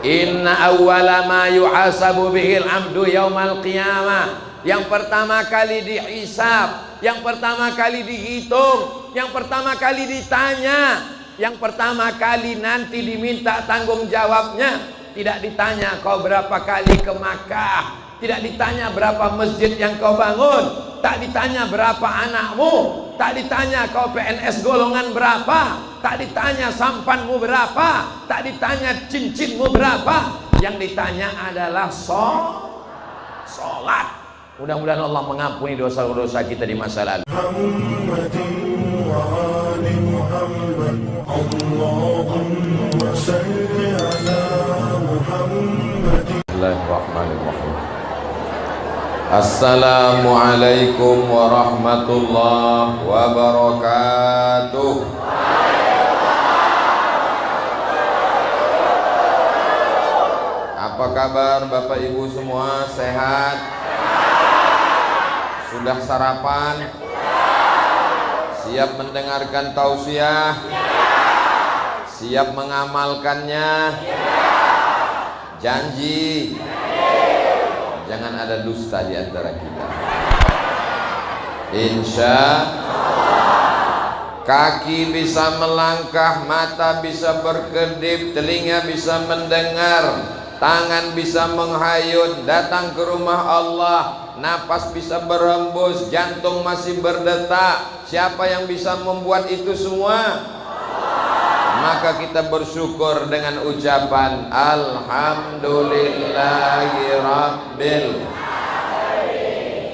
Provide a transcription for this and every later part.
Inna awwala ma yuhasabu bihil abdu yaumal qiyamah. Yang pertama kali dihisab, yang pertama kali dihitung, yang pertama kali ditanya, yang pertama kali nanti diminta tanggung jawabnya. Tidak ditanya kau berapa kali ke Makkah, tidak ditanya berapa masjid yang kau bangun, tak ditanya berapa anakmu, tak ditanya kau PNS golongan berapa, tak ditanya sampanmu berapa, tak ditanya cincinmu berapa. Yang ditanya adalah sholat. Mudah-mudahan Allah mengampuni dosa-dosa kita di masa lalu. Bismillahirrahmanirrahim. Assalamualaikum warahmatullahi wabarakatuh. Apa kabar Bapak Ibu semua? Sehat? Sudah sarapan? Siap mendengarkan tausiah? Siap mengamalkannya? Janji? Jangan ada dusta di antara kita. Insya kaki bisa melangkah, mata bisa berkedip, telinga bisa mendengar, tangan bisa menghayut, datang ke rumah Allah, napas bisa berembus, jantung masih berdetak. Siapa yang bisa membuat itu semua? Maka kita bersyukur dengan ucapan Alhamdulillahirabbil.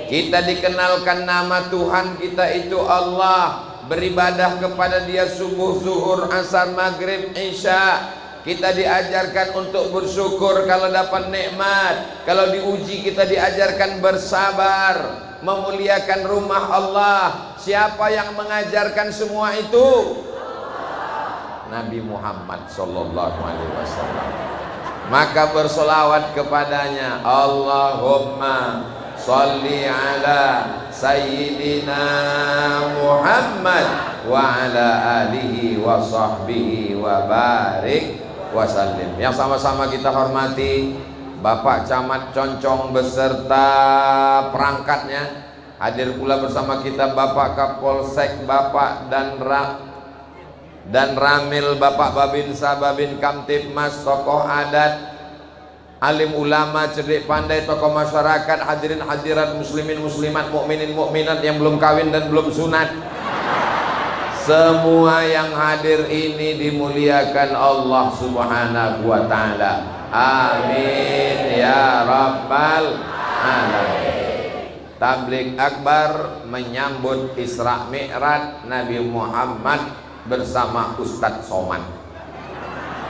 Kita dikenalkan nama Tuhan kita itu Allah, beribadah kepada Dia subuh, zuhur, asar, maghrib, isya. Kita diajarkan untuk bersyukur kalau dapat nikmat. Kalau diuji kita diajarkan bersabar, memuliakan rumah Allah. Siapa yang mengajarkan semua itu? Nabi Muhammad sallallahu alaihi wasallam. Maka bersolawat kepadanya. Allahumma sholli ala sayyidina Muhammad wa ala alihi wa sahbihi wa barik wasallim. Yang sama-sama kita hormati Bapak Camat Concong beserta perangkatnya. Hadir pula bersama kita Bapak Kapolsek, Bapak dan Ramil, Bapak Babinsa, Babin Kamtibmas, tokoh adat, alim ulama, cerdik pandai, tokoh masyarakat, hadirin hadirat, muslimin muslimat, mukminin mukminat yang belum kawin dan belum sunat. Semua yang hadir ini dimuliakan Allah Subhanahu wa taala. Amin ya rabbal alamin. Tabligh akbar menyambut Isra Mi'raj Nabi Muhammad bersama Ustadz Somad.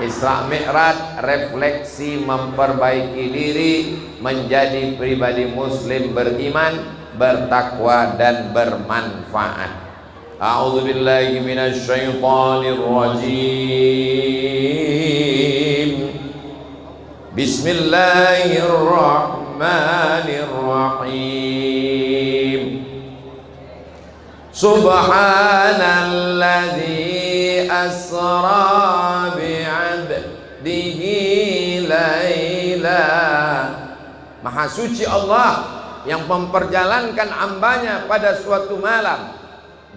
Isra Mi'raj refleksi memperbaiki diri menjadi pribadi muslim beriman, bertakwa dan bermanfaat. A'udzubillahi minasyaitonir rajim. Bismillahirrahmanirrahim. Subhanalladzi asra bi'abdihi laila. Maha suci Allah yang memperjalankan hambanya pada suatu malam.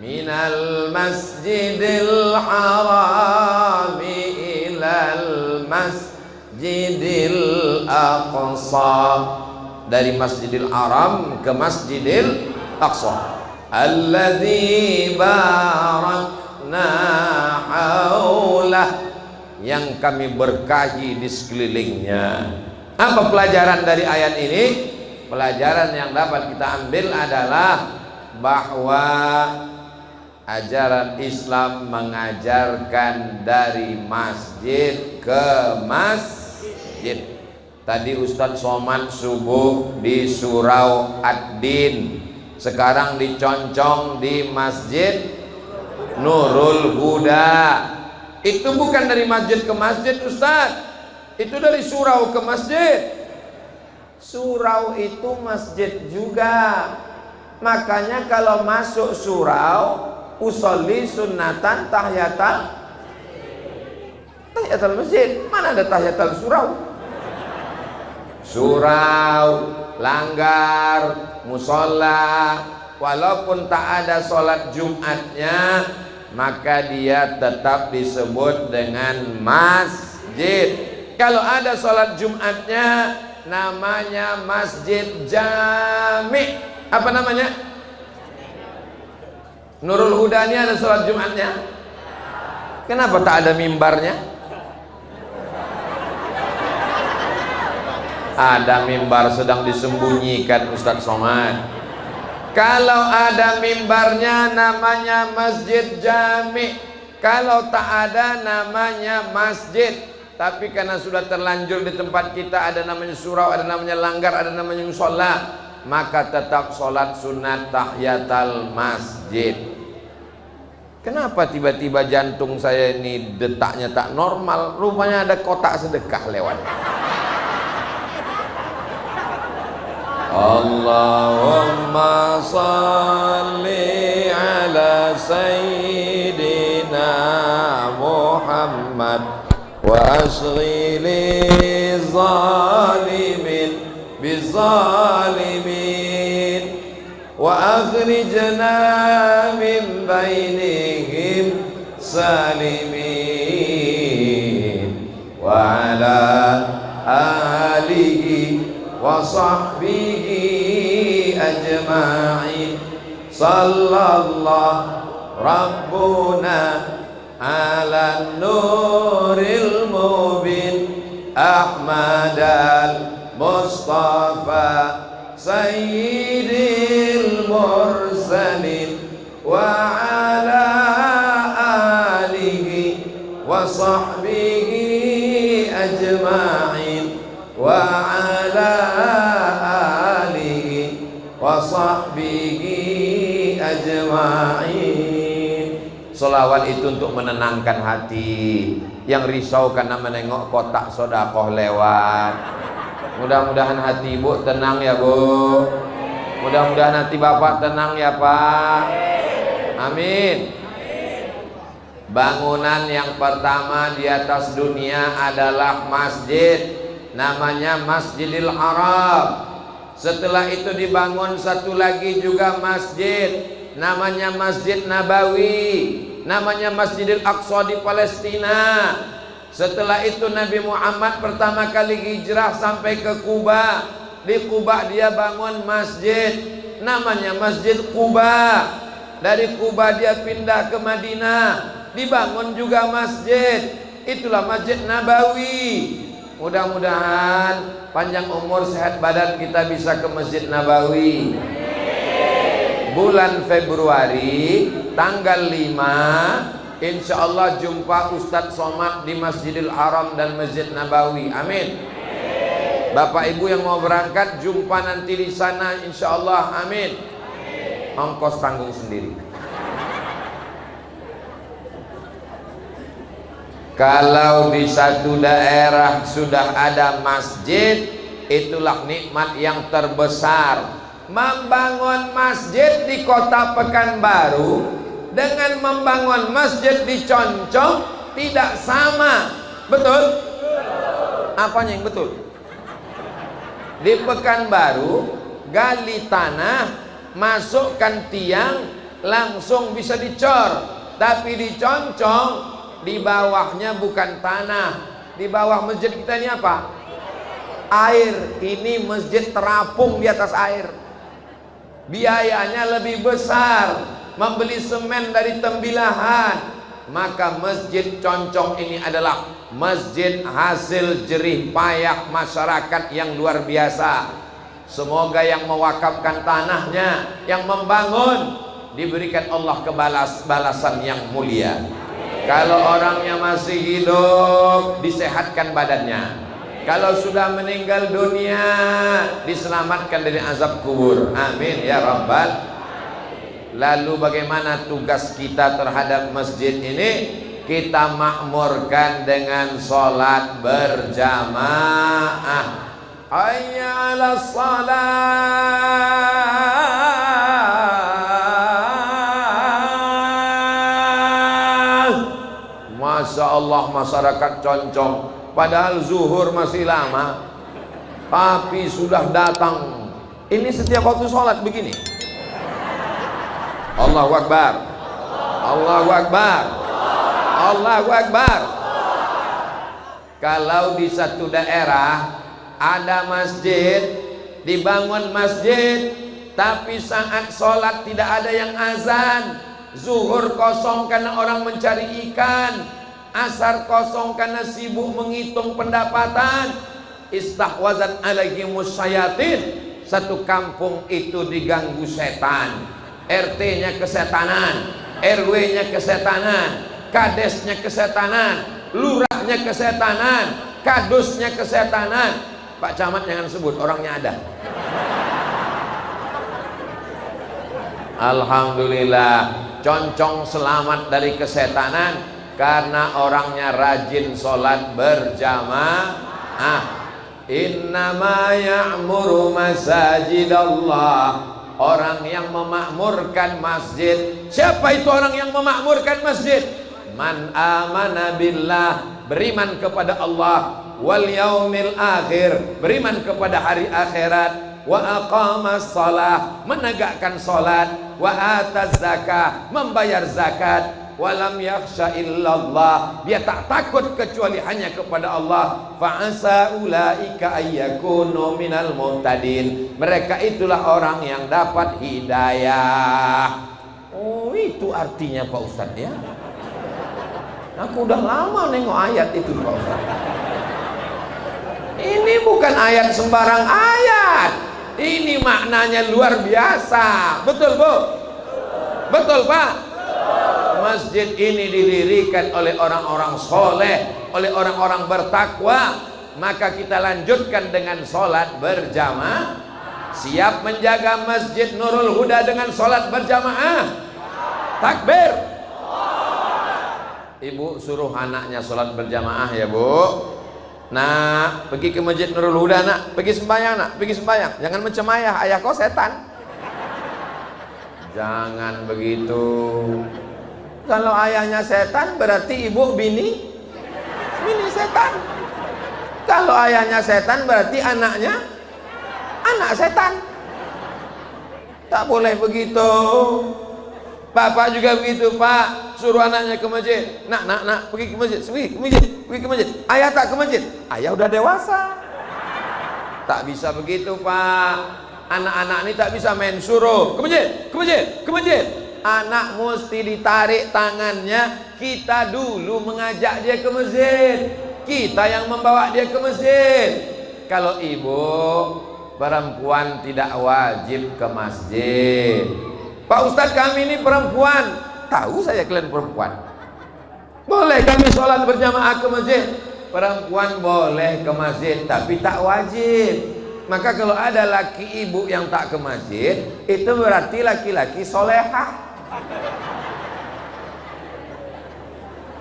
Minal masjidil harami ilal masjidil aqsa. Dari Masjidil Haram ke Masjidil Aqsa. Alladzi barakna haulah, yang kami berkahi di sekelilingnya. Apa pelajaran dari ayat ini? Pelajaran yang dapat kita ambil adalah bahwa ajaran Islam mengajarkan dari masjid ke masjid. Tadi Ustadz Somad subuh di Surau Ad-Din, sekarang diconcong di Masjid Nurul Huda. Itu bukan dari masjid ke masjid Ustadz, itu dari surau ke masjid. Surau itu masjid juga. Makanya kalau masuk surau, usolli sunnatan tahiyatal masjid. Mana ada tahiyatal surau? surau, langgar, musola, walaupun tak ada sholat Jumatnya, maka dia tetap disebut dengan masjid. Kalau ada sholat Jumatnya, namanya masjid jami. Apa namanya? Nurul Huda ini ada sholat Jumatnya? Kenapa tak ada mimbarnya? Ada mimbar sedang disembunyikan Ustadz Somad. Kalau ada mimbarnya namanya masjid jami. Kalau tak ada namanya masjid. Tapi karena sudah terlanjur di tempat kita ada namanya surau, ada namanya langgar, ada namanya musola, maka tetap sholat sunat tahiyatul masjid. Kenapa tiba-tiba jantung saya ini detaknya tak normal? Rupanya ada kotak sedekah lewat. Allahumma salli ala sayyidina Muhammad wa asghili zalimin bizalimin wa akhrijna min bainihim salimin wa ala alihi wa sahbihi ajma'in. Sallallahu rabbuna ala nuril mubin Ahmadal Mustafa sayyidil mursalin wa ala alihi wa sahbihi ajma'in wa ala alihi wa sahbihi ajma'in. Selawat itu untuk menenangkan hati yang risau karena menengok kotak sodakoh lewat. Mudah-mudahan hati ibu tenang ya bu. Mudah-mudahan hati bapak tenang ya pak. Amin. Bangunan yang pertama di atas dunia adalah masjid. Namanya Masjidil Haram. Setelah itu dibangun satu lagi juga masjid, namanya Masjid Nabawi, namanya Masjidil Aqsa di Palestina. Setelah itu Nabi Muhammad pertama kali hijrah sampai ke Kuba. Di Kuba dia bangun masjid, namanya Masjid Kuba. Dari Kuba dia pindah ke Madinah, dibangun juga masjid, itulah Masjid Nabawi. Mudah-mudahan panjang umur sehat badan kita bisa ke Masjid Nabawi. Bulan Februari tanggal 5 insya Allah jumpa Ustadz Somad di Masjidil Haram dan Masjid Nabawi. Amin. Bapak ibu yang mau berangkat jumpa nanti di sana insya Allah. Amin. Ongkos tanggung sendiri. Kalau di satu daerah sudah ada masjid, itulah nikmat yang terbesar. Membangun masjid di kota Pekanbaru dengan membangun masjid di Concong tidak sama. Betul? Apanya yang betul? Di Pekanbaru gali tanah, masukkan tiang, langsung bisa dicor. Tapi di Concong di bawahnya bukan tanah. Di bawah masjid kita ini apa? Air. Ini masjid terapung di atas air. Biayanya lebih besar, membeli semen dari Tembilahan. Maka masjid Concong ini adalah masjid hasil jerih payah masyarakat yang luar biasa. Semoga yang mewakafkan tanahnya, yang membangun, diberikan Allah balasan yang mulia. Kalau orangnya masih hidup, disehatkan badannya. Kalau sudah meninggal dunia, diselamatkan dari azab kubur. Amin ya Rabbal. Lalu bagaimana tugas kita terhadap masjid ini? Kita makmurkan dengan sholat berjamaah. Hayya 'alas shalah. Masya Allah masyarakat Concong, padahal zuhur masih lama. tapi sudah datang. Ini setiap waktu sholat begini. Allahu Akbar, Allahu Akbar, Allahu Akbar. Kalau di satu daerah ada masjid, dibangun masjid, tapi saat sholat tidak ada yang azan. Zuhur kosong karena orang mencari ikan, asar kosong karena sibuk menghitung pendapatan. Istahwazan alaihimus syayatin. Satu kampung itu diganggu setan. RT-nya kesetanan, RW-nya kesetanan, kadesnya kesetanan, lurahnya kesetanan, kadusnya kesetanan. Pak Camat jangan sebut, orangnya ada. Alhamdulillah, concong selamat dari kesetanan karena orangnya rajin sholat berjamaah. Innama ya'muru masajidallah, orang yang memakmurkan masjid. Siapa itu orang yang memakmurkan masjid? Man amana billah, beriman kepada Allah, wal yaumil akhir, beriman kepada hari akhirat, wa aqamas shalah, menegakkan salat, wa ataz zakah, membayar zakat, walam yakhsha illallah, dia tak takut kecuali hanya kepada Allah. Fa'asa ulaika ayyakunu minal muhtadin, mereka itulah orang yang dapat hidayah. Oh, itu artinya Pak Ustadz ya. Aku udah lama nengok ayat itu Pak Ustadz. Ini bukan ayat sembarang ayat, ini maknanya luar biasa. Betul Bu? Betul Pak? Masjid ini didirikan oleh orang-orang soleh, oleh orang-orang bertakwa. Maka kita lanjutkan dengan sholat berjamaah. Siap menjaga Masjid Nurul Huda dengan sholat berjamaah? Takbir. Ibu suruh anaknya sholat berjamaah ya Bu. Nak, pergi ke Masjid Nurul Huda nak, pergi sembahyang nak, pergi sembahyang. Jangan macam ayah kau setan. Jangan begitu. Kalau ayahnya setan berarti ibu bini setan. Kalau ayahnya setan berarti anaknya anak setan. Tak boleh begitu. Bapak juga begitu Pak, suruh anaknya ke masjid. Nak, pergi ke masjid, pergi ke masjid. Ayah tak ke masjid, ayah udah dewasa. Tak bisa begitu Pak. Anak-anak ini tak bisa main suruh ke masjid. Anak mesti ditarik tangannya. Kita dulu mengajak dia ke masjid, kita yang membawa dia ke masjid. Kalau ibu perempuan tidak wajib ke masjid. Pak Ustadz, kami ini perempuan. Tahu saya kalian perempuan. Boleh kami sholat berjamaah ke masjid. Perempuan boleh ke masjid, tapi tak wajib. Maka kalau ada laki ibu yang tak ke masjid, itu berarti laki-laki solehah.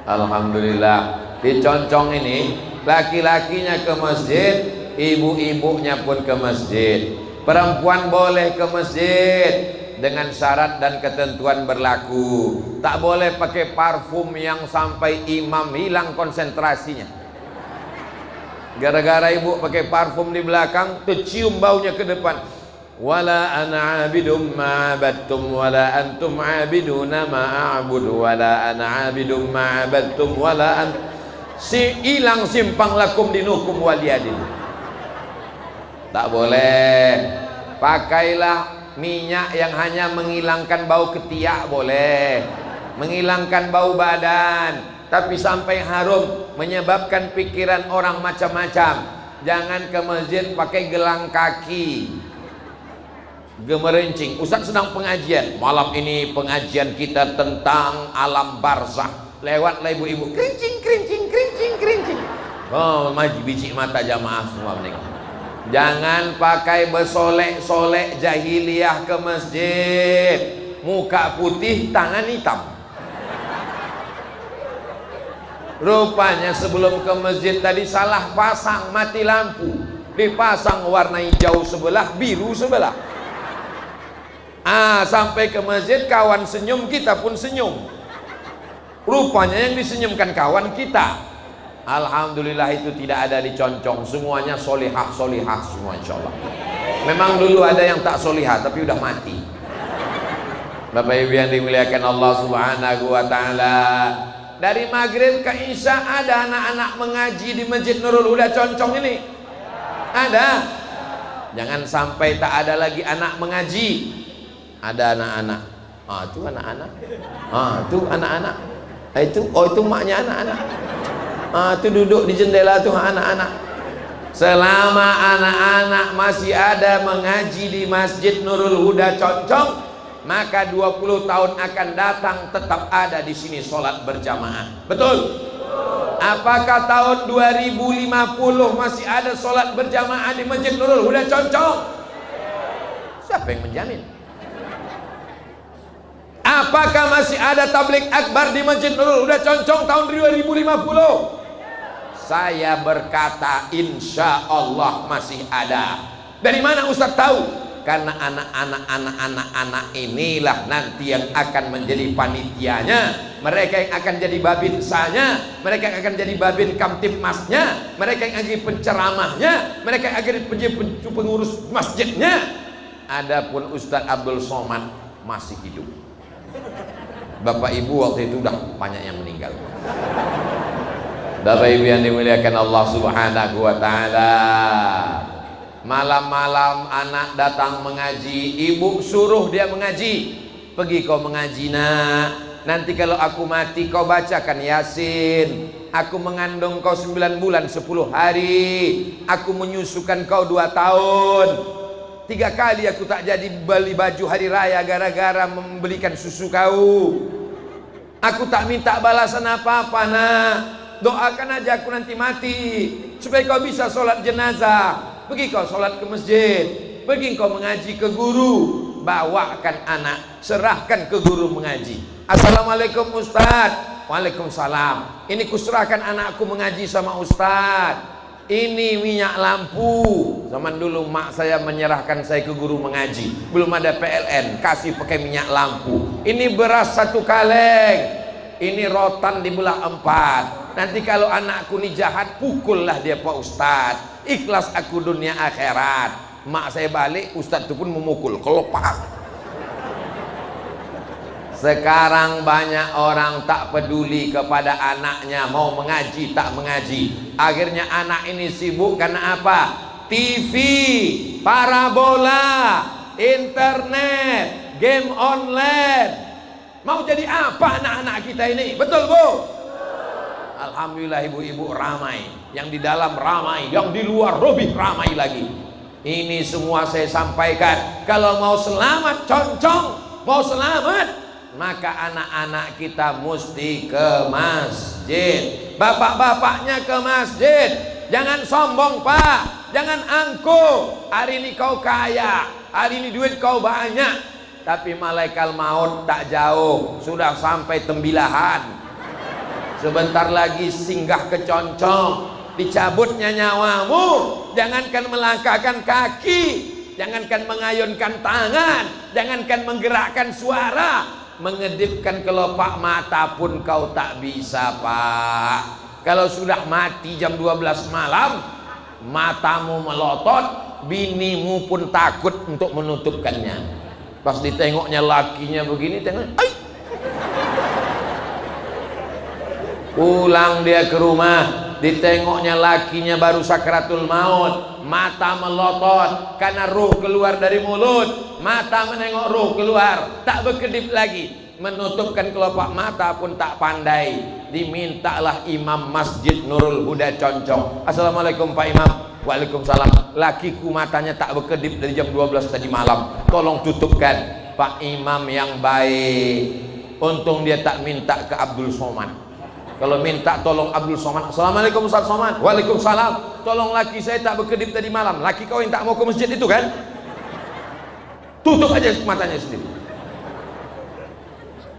Alhamdulillah, di Concong ini laki-lakinya ke masjid, ibu-ibunya pun ke masjid. Perempuan boleh ke masjid dengan syarat dan ketentuan berlaku. Tak boleh pakai parfum yang sampai imam hilang konsentrasinya. Gara-gara ibu pakai parfum di belakang, tercium baunya ke depan. Wala ana abidum ma'abadtum wala antum abiduna ma'abudu wala ana abidum ma'abadtum wala si hilang simpang lakum dinukum waliyadin. Tak boleh. Pakailah minyak yang hanya menghilangkan bau ketiak boleh, menghilangkan bau badan, tapi sampai harum menyebabkan pikiran orang macam-macam. Jangan ke masjid pakai gelang kaki, gemerincing. Ustaz sedang pengajian, malam ini pengajian kita tentang alam barzakh. Lewatlah ibu-ibu, kerincing. Oh, maju biji mata jamaah semua menengok. Jangan pakai bersolek-solek jahiliyah ke masjid. Muka putih, tangan hitam. Rupanya sebelum ke masjid tadi salah pasang mati lampu. Dipasang warna hijau sebelah, biru sebelah. Sampai ke masjid kawan senyum, kita pun senyum. Rupanya yang disenyumkan kawan kita. Alhamdulillah itu tidak ada di Concong, semuanya solihah semua insyaallah. Memang dulu ada yang tak solihah tapi udah mati. Bapak Ibu yang dimuliakan Allah Subhanahu wa taala, dari maghrib ke isya ada anak-anak mengaji di Masjid Nurul Huda Concong ini. Ada. Jangan sampai tak ada lagi anak mengaji. Ada anak-anak. Itu anak-anak. Itu anak-anak. Itu maknya anak-anak. Itu duduk di jendela tuh anak-anak. Selama anak-anak masih ada mengaji di Masjid Nurul Huda Concong, maka 20 tahun akan datang tetap ada di sini sholat berjamaah. Betul? Apakah tahun 2050 masih ada sholat berjamaah di Masjid Nurul Huda Concong? Siapa yang menjamin? Apakah masih ada tabligh akbar di Masjid Nurul Huda Concong tahun 2050? Saya berkata insya Allah masih ada. Dari mana Ustaz tahu? Karena anak-anak inilah nanti yang akan menjadi panitianya, mereka yang akan jadi babinsanya, mereka yang akan jadi babin kamtipmasnya, mereka yang akan jadi penceramahnya, mereka yang akan jadi pengurus masjidnya. Adapun Ustadz Abdul Somad masih hidup. Bapak Ibu waktu itu udah banyak yang meninggal. Bapak Ibu yang dimuliakan Allah Subhanahu wa taala, malam-malam anak datang mengaji, ibu suruh dia mengaji. Pergi kau mengaji nak, nanti kalau aku mati kau bacakan Yasin. Aku mengandung kau 9 bulan 10 hari, aku menyusukan kau 2 tahun. 3 kali aku tak jadi beli baju hari raya gara-gara membelikan susu kau. Aku tak minta balasan apa-apa nak, doakan aja aku nanti mati supaya kau bisa sholat jenazah. Pergi kau sholat ke masjid, pergi kau mengaji ke guru, bawakan anak, serahkan ke guru mengaji. Assalamualaikum Ustaz. Waalaikumsalam. Ini kuserahkan anakku mengaji sama Ustaz. Ini minyak lampu. Zaman dulu mak saya menyerahkan saya ke guru mengaji, belum ada PLN, kasih pakai minyak lampu. Ini beras 1 kaleng, ini rotan dibelah 4. Nanti kalau anakku ini jahat, pukullah dia Pak Ustaz. Ikhlas aku dunia akhirat. Mak saya balik, Ustaz itu pun memukul, kelopak. Sekarang banyak orang tak peduli kepada anaknya, mau mengaji tak mengaji. Akhirnya anak ini sibuk karena apa? TV, parabola, internet, game online. Mau jadi apa anak-anak kita ini? Betul Bu? Alhamdulillah ibu-ibu ramai, yang di dalam ramai, yang di luar lebih ramai lagi. Ini semua saya sampaikan, kalau mau selamat Concong, mau selamat, maka anak-anak kita mesti ke masjid. Bapak-bapaknya ke masjid. Jangan sombong Pak, jangan angkuh. Hari ini kau kaya, hari ini duit kau banyak, tapi malaikat maut tak jauh, sudah sampai Tembilahan. Sebentar lagi singgah ke Concong, dicabutnya nyawamu. Jangankan melangkahkan kaki, jangankan mengayunkan tangan, jangankan menggerakkan suara, mengedipkan kelopak mata pun kau tak bisa Pak. Kalau sudah mati jam 12 malam, matamu melotot, binimu pun takut untuk menutupkannya. Pas ditengoknya lakinya begini, tengok, ay! Pulang dia ke rumah, ditengoknya lakinya baru sakratul maut, mata melotot karena roh keluar dari mulut, mata menengok roh keluar, tak berkedip lagi, menutupkan kelopak mata pun tak pandai. Dimintalah imam Masjid Nurul Huda Concong. Assalamualaikum Pak Imam. Waalaikumsalam. Lakiku matanya tak berkedip dari jam 12 tadi malam, tolong tutupkan. Pak Imam yang baik, untung dia tak minta ke Abdul Somad. Kalau minta tolong Abdul Somad, Assalamualaikum Ustaz Somad. Waalaikumsalam. Tolong laki saya tak berkedip tadi malam. Laki kau yang tak mau ke masjid itu kan? Tutup aja matanya sendiri.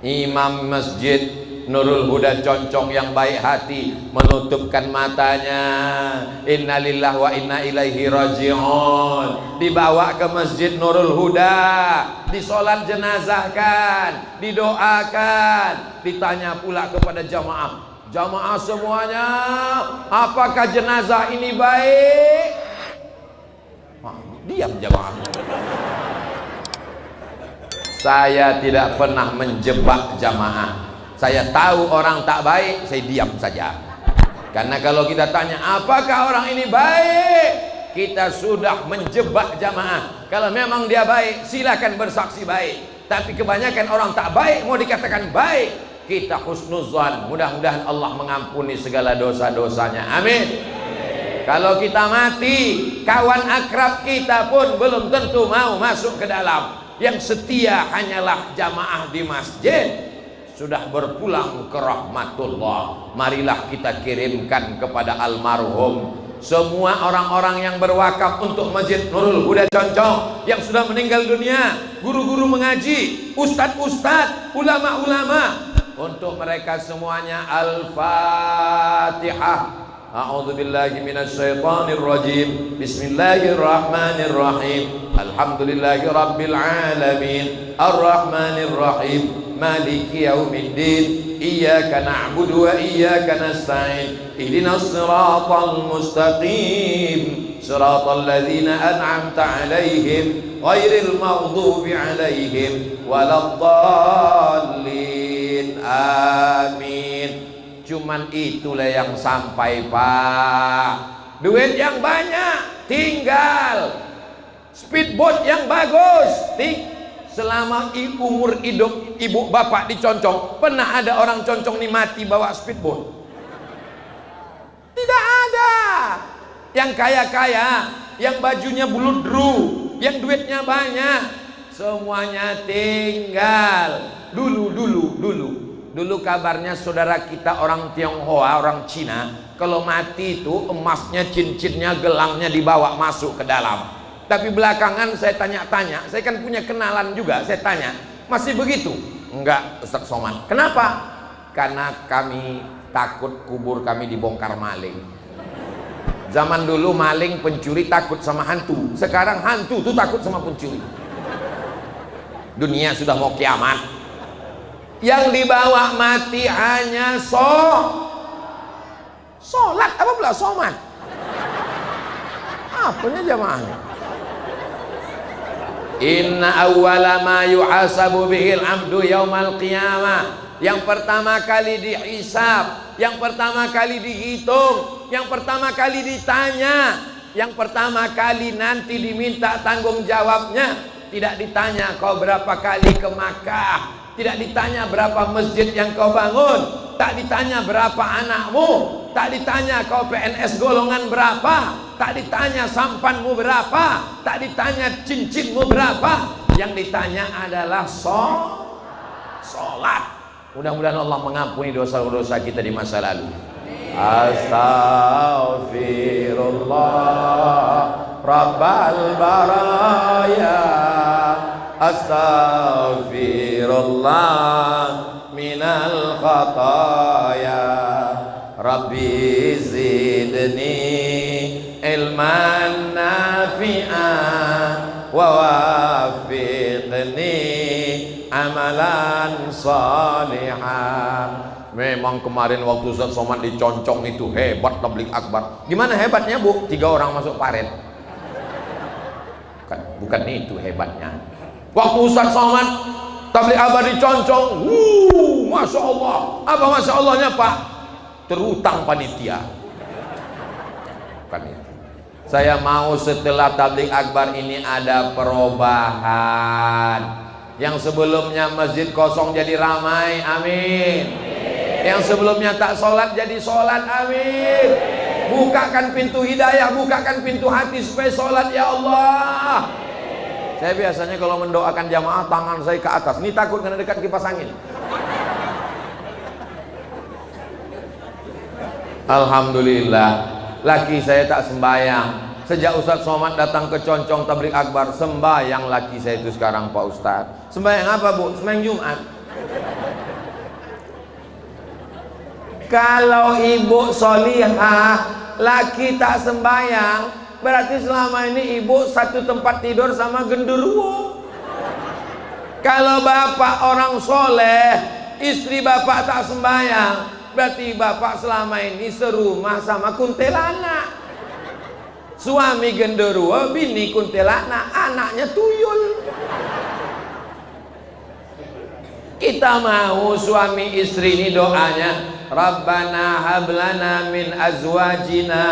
Imam Masjid Nurul Huda Concong yang baik hati menutupkan matanya. Innalillahi wa inna ilaihi raji'un. Dibawa ke Masjid Nurul Huda, disolat jenazahkan, didoakan, ditanya pula kepada jamaah, Jamaah semuanya, apakah jenazah ini baik? Diam jamaah. Saya tidak pernah menjebak jamaah. Saya tahu orang tak baik, saya diam saja. Karena kalau kita tanya apakah orang ini baik, kita sudah menjebak jamaah. Kalau memang dia baik, silakan bersaksi baik. Tapi kebanyakan orang tak baik mau dikatakan baik, kita husnuzan, mudah-mudahan Allah mengampuni segala dosa-dosanya, amin. Kalau kita mati, kawan akrab kita pun belum tentu mau masuk ke dalam. Yang setia hanyalah jamaah di masjid, sudah berpulang ke rahmatullah. Marilah kita kirimkan kepada almarhum semua orang-orang yang berwakaf untuk Masjid Nurul Huda Concong yang sudah meninggal dunia, guru-guru mengaji, ustadz-ustadz, ulama-ulama. Untuk mereka semuanya Al-Fatihah. A'udzubillahi minasyaitonir rajim. Bismillahirrahmanirrahim. Alhamdulillahi rabbil alamin. Arrahmanir rahim. Maliki yaumiddin. Iyyaka na'budu wa iyyaka nasta'in. Ihdinas siratal mustaqim. Siratal ladzina an'amta 'alaihim ghairil maghdubi 'alaihim waladdallin. Amin. Cuman itulah yang sampai, Pak. Duit yang banyak tinggal, speedboat yang bagus selama umur hidup ibu bapak di Concong, pernah ada orang Concong nih mati bawa speedboat? Tidak ada. Yang kaya-kaya, yang bajunya buludru, yang duitnya banyak, semuanya tinggal. Dulu kabarnya saudara kita orang Tionghoa, orang Cina, kalau mati itu emasnya, cincinnya, gelangnya dibawa masuk ke dalam. Tapi belakangan saya tanya-tanya, saya kan punya kenalan juga, saya tanya, masih begitu? Enggak, Ustaz Somad. Kenapa? Karena kami takut kubur kami dibongkar maling. Zaman dulu maling pencuri takut sama hantu, sekarang hantu tuh takut sama pencuri. Dunia sudah mau kiamat. Yang dibawa mati hanya sholat, apa pula somat? Apanya jamaahnya? Inna awwala ma yuhasabu bihil abdu yaumal qiyamah. Yang pertama kali dihisab, yang pertama kali dihitung, yang pertama kali ditanya, yang pertama kali nanti diminta tanggung jawabnya. Tidak ditanya kau berapa kali ke Makkah, tidak ditanya berapa masjid yang kau bangun, tak ditanya berapa anakmu, tak ditanya kau PNS golongan berapa, tak ditanya sampanmu berapa, tak ditanya cincinmu berapa. Yang ditanya adalah sholat. Mudah-mudahan Allah mengampuni dosa-dosa kita di masa lalu. Astaghfirullah Rabbal baraya, astaghfirullah minal khataya, Rabbi zidni ilman nafi'an wa wafiqni amalan salihan. Memang kemarin waktu Ustaz Somad di Concong itu hebat tabligh akbar. Gimana hebatnya, Bu? 3 orang masuk paret. Bukan itu hebatnya. Waktu Ustaz Somad tabligh akbar di Concong, Masya Allah. Apa Masya Allahnya, Pak? Terutang panitia. Bukan itu. Saya mau setelah tabligh akbar ini ada perubahan. Yang sebelumnya masjid kosong jadi ramai, amin. Yang sebelumnya tak sholat jadi sholat, amin. Bukakan pintu hidayah, bukakan pintu hati supaya sholat, ya Allah. Saya biasanya kalau mendoakan jamaah tangan saya ke atas, ini takut karena dekat kipas angin. Alhamdulillah, laki saya tak sembahyang. Sejak Ustaz Somad datang ke Concong tabligh akbar, sembahyang laki saya itu sekarang, Pak Ustaz. Sembahyang apa, Bu? Sembahyang Jumat. Kalau ibu solihah, laki tak sembahyang, berarti selama ini ibu satu tempat tidur sama genderuwo. Kalau bapak orang soleh, istri bapak tak sembahyang, Berarti bapak selama ini serumah sama kuntilanak. Suami genderuwo, bini kuntilanak, anaknya tuyul. Kita mau suami istri ini doanya, Rabbana hablana min azwajina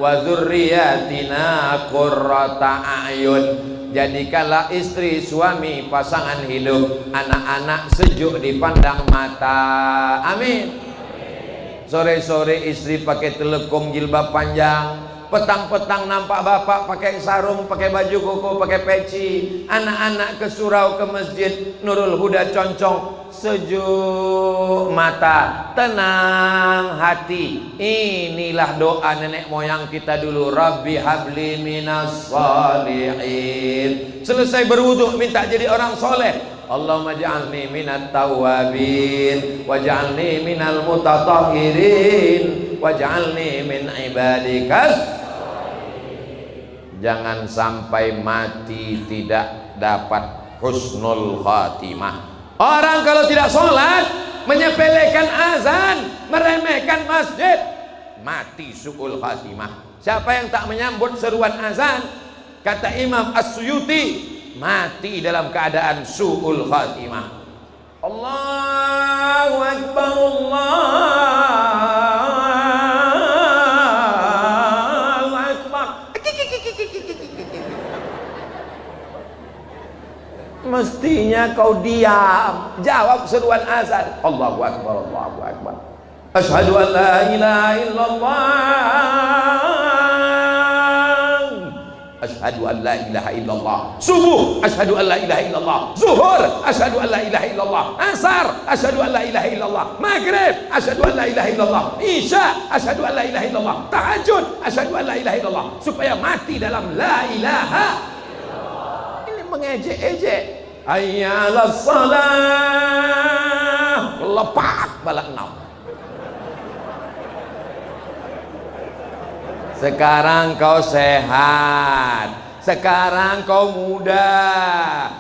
wa dzurriyyatina qurrata a'yun. Jadikanlah istri, suami, pasangan hidup, anak-anak sejuk dipandang mata. Amin. Sore-sore istri pakai telekung jilbab panjang, petang-petang nampak bapak pakai sarung, pakai baju koko, pakai peci. Anak-anak ke surau, ke masjid Nurul Huda Concong, sejuk mata, tenang hati. Inilah doa nenek moyang kita dulu. Rabbi habli minas shalihin. Selesai berwudu minta jadi orang soleh. Allahumma ja'alni minat tawabin waj'alni minal mutatahhirin waj'alni min ibadikas. Jangan sampai mati tidak dapat husnul khatimah. Orang kalau tidak sholat, menyepelekan azan, meremehkan masjid, mati su'ul khatimah. Siapa yang tak menyambut seruan azan, kata Imam As-Suyuti, mati dalam keadaan su'ul khatimah. Allahu Akbar, Allahu Akbar. Mestinya kau diam, jawab seruan azan. Allahu Akbar, Allahu Akbar. Asyhadu an la ilaha illallah. Asyhadu an la ilaha illallah. Subuh, asyhadu an la ilaha illallah. Zuhur, asyhadu an la ilaha illallah. Asar, asyhadu an la ilaha illallah. Maghrib, asyhadu an la ilaha illallah. Isya, asyhadu an la ilaha illallah. Tahajud, asyhadu an la ilaha illallah. Supaya mati dalam la ilaha illallah. Ini mengejek-ejek. Hayya 'alas shalah. Lepak balak 6. Sekarang kau sehat, sekarang kau muda,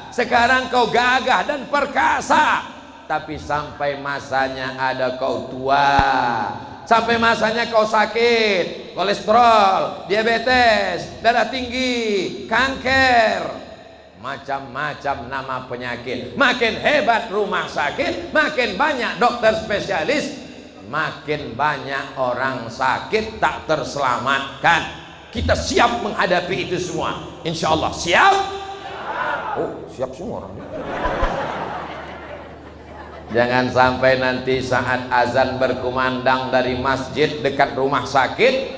sekarang kau gagah dan perkasa. Tapi sampai masanya ada kau tua, sampai masanya kau sakit, kolesterol, diabetes, darah tinggi, kanker, macam-macam nama penyakit. Makin hebat rumah sakit, makin banyak dokter spesialis, makin banyak orang sakit tak terselamatkan. Kita siap menghadapi itu semua, insya Allah. Siap? Oh, siap semua orang. Jangan sampai nanti saat azan berkumandang dari masjid dekat rumah sakit,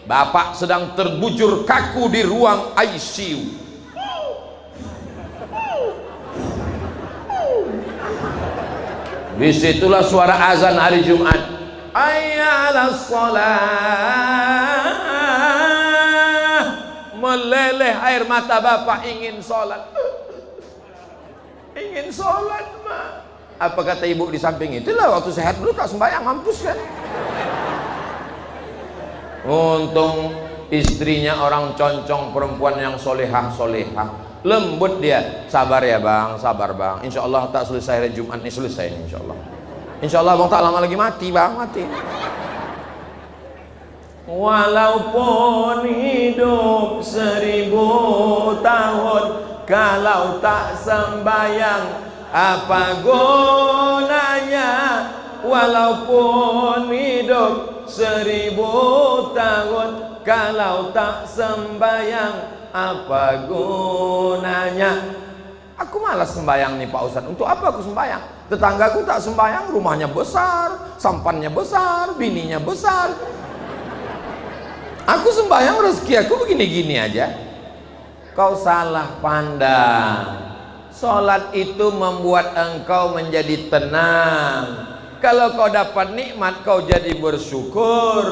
bapak sedang terbujur kaku di ruang ICU. Disitulah suara azan hari Jumat. Hayya 'alas shalah. Meleleh air mata bapak, ingin sholat. Ingin sholat, ma. Apa kata ibu di samping? Itulah waktu sehat dulu tak sembahyang, mampus kan. Untung istrinya orang concong, perempuan yang solehah. Lembut dia, sabar ya bang, sabar bang. Insya Allah tak selesai hari Jumat ini, selesai ini insya Allah. Insya Allah bang tak lama lagi mati bang, mati. Walaupun hidup 1000 tahun, kalau tak sembayang apa gunanya? Walaupun hidup 1000 tahun, kalau tak sembayang apa gunanya? Aku malas sembayang nih Pak Ustadz. Untuk apa aku sembayang? Tetanggaku tak sembayang, rumahnya besar, sampannya besar, bininya besar. Aku sembayang, rezeki aku begini-gini aja. Kau salah pandang. Sholat itu membuat engkau menjadi tenang. Kalau kau dapat nikmat, kau jadi bersyukur.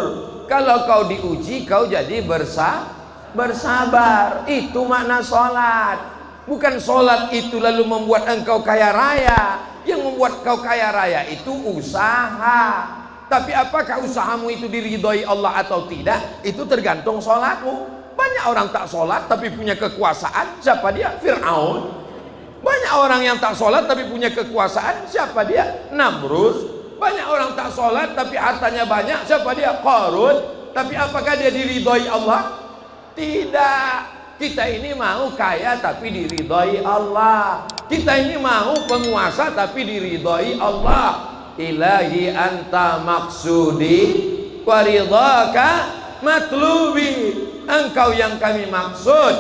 Kalau kau diuji, kau jadi bersabar. Itu makna sholat. Bukan sholat itu lalu membuat engkau kaya raya. Yang membuat kau kaya raya itu usaha. Tapi apakah usahamu itu diridhoi Allah atau tidak, itu tergantung sholatmu. Banyak orang tak sholat tapi punya kekuasaan. Siapa dia? Fir'aun. Banyak orang yang tak sholat tapi punya kekuasaan. Siapa dia? Namrud. Banyak orang tak sholat tapi hartanya banyak. Siapa dia? Qarun. Tapi apakah dia diridhoi Allah? Tidak. Kita ini mau kaya tapi diridhoi Allah. Kita ini mau penguasa tapi diridhoi Allah. Ilahi anta maksudi wa ridhaka matlubi. Engkau yang kami maksud,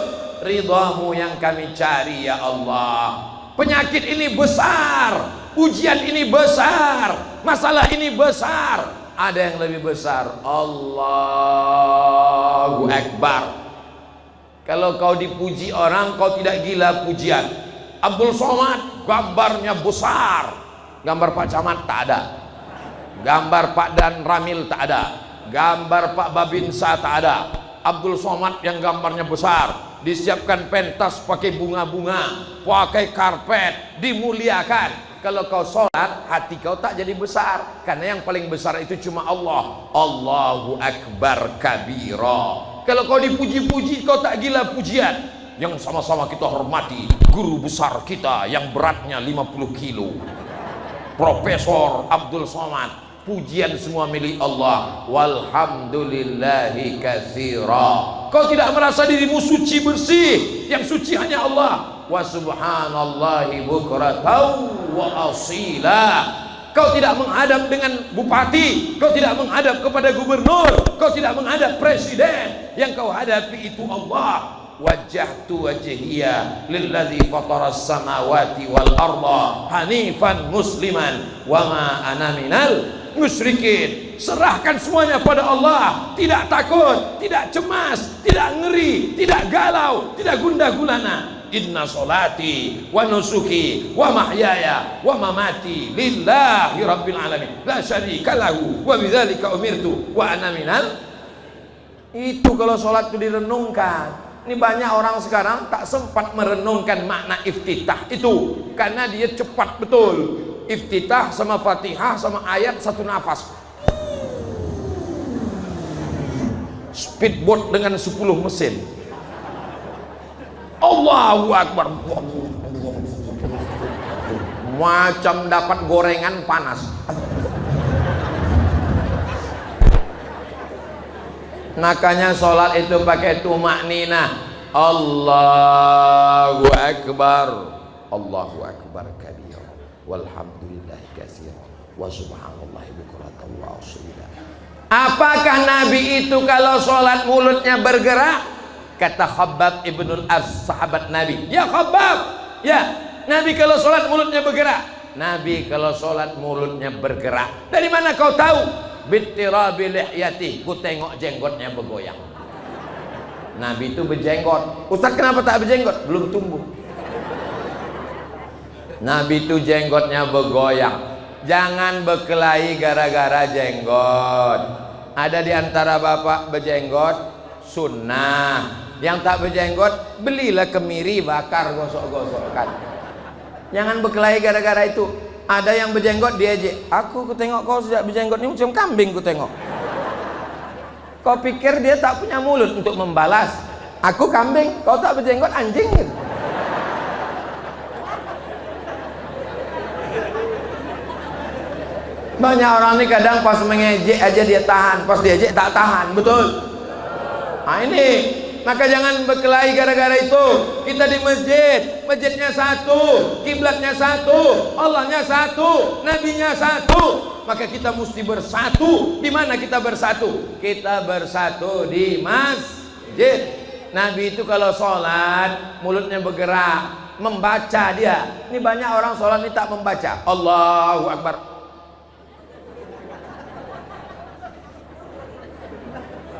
ridhamu yang kami cari ya Allah. Penyakit ini besar, ujian ini besar, masalah ini besar. Ada yang lebih besar, Allahu Akbar. Kalau kau dipuji orang, kau tidak gila pujian. Abdul Somad gambarnya besar, gambar Pak Camat tak ada, gambar Pak Dan Ramil tak ada, gambar Pak Babinsa tak ada. Abdul Somad yang gambarnya besar, disiapkan pentas pakai bunga-bunga, pakai karpet, dimuliakan. Kalau kau sholat, hati kau tak jadi besar, karena yang paling besar itu cuma Allah. Allahu Akbar kabira. Kalau kau dipuji-puji, kau tak gila pujian. Yang sama-sama kita hormati guru besar kita yang beratnya 50 kilo, Profesor Abdul Somad. Pujian semua milik Allah. Walhamdulillahi katsira. Kau tidak merasa dirimu suci bersih, yang suci hanya Allah. Wa subhanallahi bukratan wa asila. Kau tidak menghadap dengan bupati, kau tidak menghadap kepada gubernur, kau tidak menghadap presiden. Yang kau hadapi itu Allah. Wajjahtu wajhiya lilladzi fataras samawati wal arda hanifan musliman wa ma ana minal musyrikin. Serahkan semuanya pada Allah, tidak takut, tidak cemas, tidak ngeri, tidak galau, tidak gundah gulana. Inna solati wa nusuki wa mahyaya wa mamati lillahi rabbil alamin la syarika lahu wa bidzalika umirtu wa ana minal. Itu kalau sholat itu direnungkan. Ini banyak orang sekarang tak sempat merenungkan makna iftitah itu, karena dia cepat betul. Iftitah sama Fatihah sama ayat satu nafas. Speedboat dengan 10 mesin. Allahu Akbar. Macam dapat gorengan panas. Makanya sholat itu pakai tumak nina. Allahu Akbar. Allahu Akbar kabira. Walhamdulillahi katsira. Wa subhanallahi bukratan wa asila. Apakah Nabi itu kalau sholat mulutnya bergerak? Kata Khabbab ibnul As, sahabat Nabi. Ya Khabbab, ya Nabi kalau sholat mulutnya bergerak. Nabi kalau sholat mulutnya bergerak. Dari mana kau tahu? Bittirabi lihyati, ku tengok jenggotnya bergoyang. Nabi itu berjenggot. Ustaz kenapa tak berjenggot? Belum tumbuh. Nabi itu jenggotnya bergoyang. Jangan berkelahi gara-gara jenggot. Ada di antara bapak berjenggot sunnah. Yang tak berjenggot belilah kemiri bakar gosok-gosokkan. Jangan berkelahi gara-gara itu. Ada yang berjenggot diejek. Aku tengok kau sejak berjenggot ini macam kambing ku tengok. Kau pikir dia tak punya mulut untuk membalas? Aku kambing, kau tak berjenggot anjing gitu. Banyak orang ini kadang pas mengejek aja dia tahan, pas diejek tak tahan, betul? Nah ini, maka jangan berkelahi gara-gara itu. Kita di masjid, masjidnya satu, kiblatnya satu, Allahnya satu, nabinya satu. Maka kita mesti bersatu. Di mana kita bersatu? Kita bersatu di masjid. Nabi itu kalau sholat mulutnya bergerak, membaca dia. Ini banyak orang sholat ini tak membaca. Allahu Akbar.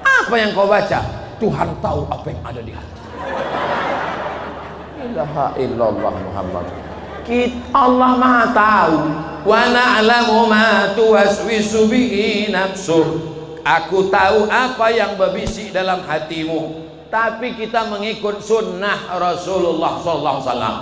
Apa yang kau baca? Tuhan tahu apa yang ada di hati. Ilaha illallah Muhammad. Allah Maha tahu. Wa na'lamu ma tuwaswisu bihi nafsuh. Aku tahu apa yang berbisik dalam hatimu. Tapi kita mengikut sunnah Rasulullah SAW.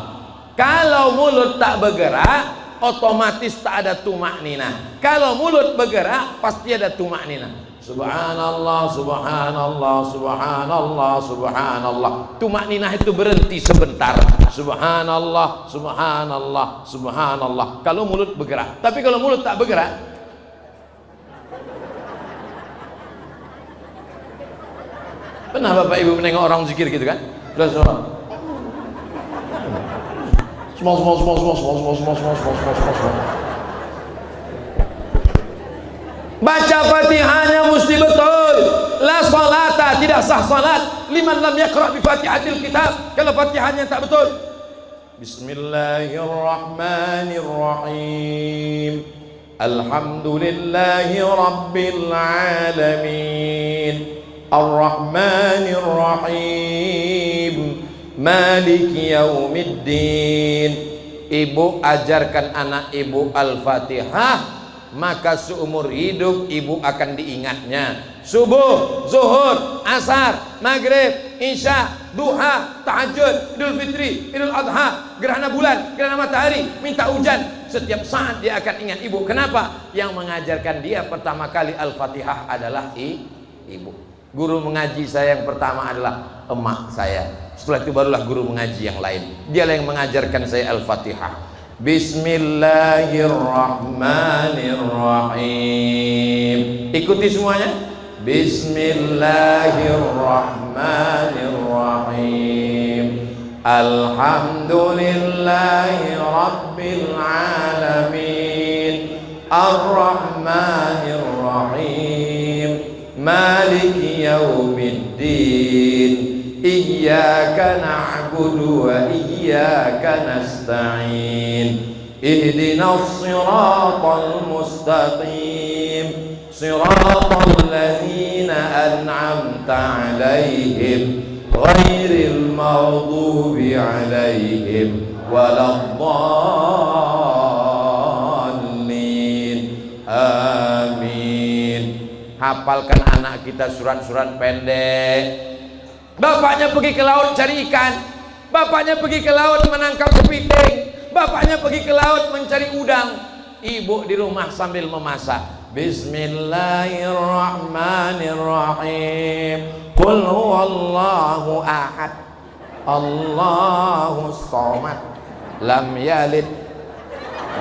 Kalau mulut tak bergerak, otomatis tak ada tumak nina. Kalau mulut bergerak, pasti ada tumak nina. Subhanallah, subhanallah, subhanallah, subhanallah. Tumak ninah itu berhenti sebentar. Subhanallah, subhanallah, subhanallah. Kalau mulut bergerak. Tapi kalau mulut tak bergerak, Pernah Bapak Ibu menengok orang zikir gitu kan? Sudah semua. Baca Fatihahnya mesti betul. La salata, tidak sah salat liman lam yaqra bi Fatihatil kitab. Kalau Fatihahnya tak betul. Bismillahirrahmanirrahim. Alhamdulillahi rabbil alamin. Ar-Rahmanir-Rahim. Maliki yaumiddin. Ibu ajarkan anak ibu Al-Fatihah, maka seumur hidup ibu akan diingatnya. Subuh, zuhur, asar, maghrib, isya, duha, tahajud, idul fitri, idul adha, gerhana bulan, gerhana matahari, minta hujan, setiap saat dia akan ingat ibu. Kenapa? Yang mengajarkan dia pertama kali Al-Fatihah adalah ibu. Guru mengaji saya yang pertama adalah emak saya. Setelah itu barulah guru mengaji yang lain. Dialah yang mengajarkan saya Al-Fatihah. Bismillahirrahmanirrahim. Ikuti semuanya. Bismillahirrahmanirrahim. Alhamdulillahi rabbil alamin. Ar-Rahmanir-Rahim. Maliki yaumiddin. Iyyaka na'budu wa iyyaka nasta'in. Ihdinas siratal mustaqim. Siratal ladzina an'amta 'alaihim ghairil maghdubi 'alaihim waladdallin. Amin. Hafalkan anak kita surat-surat pendek. Bapaknya pergi ke laut cari ikan, bapaknya pergi ke laut menangkap kepiting, bapaknya pergi ke laut mencari udang, ibu di rumah sambil memasak. Bismillahirrahmanirrahim. Qul huwallahu ahad, Allahus samad, lam yalid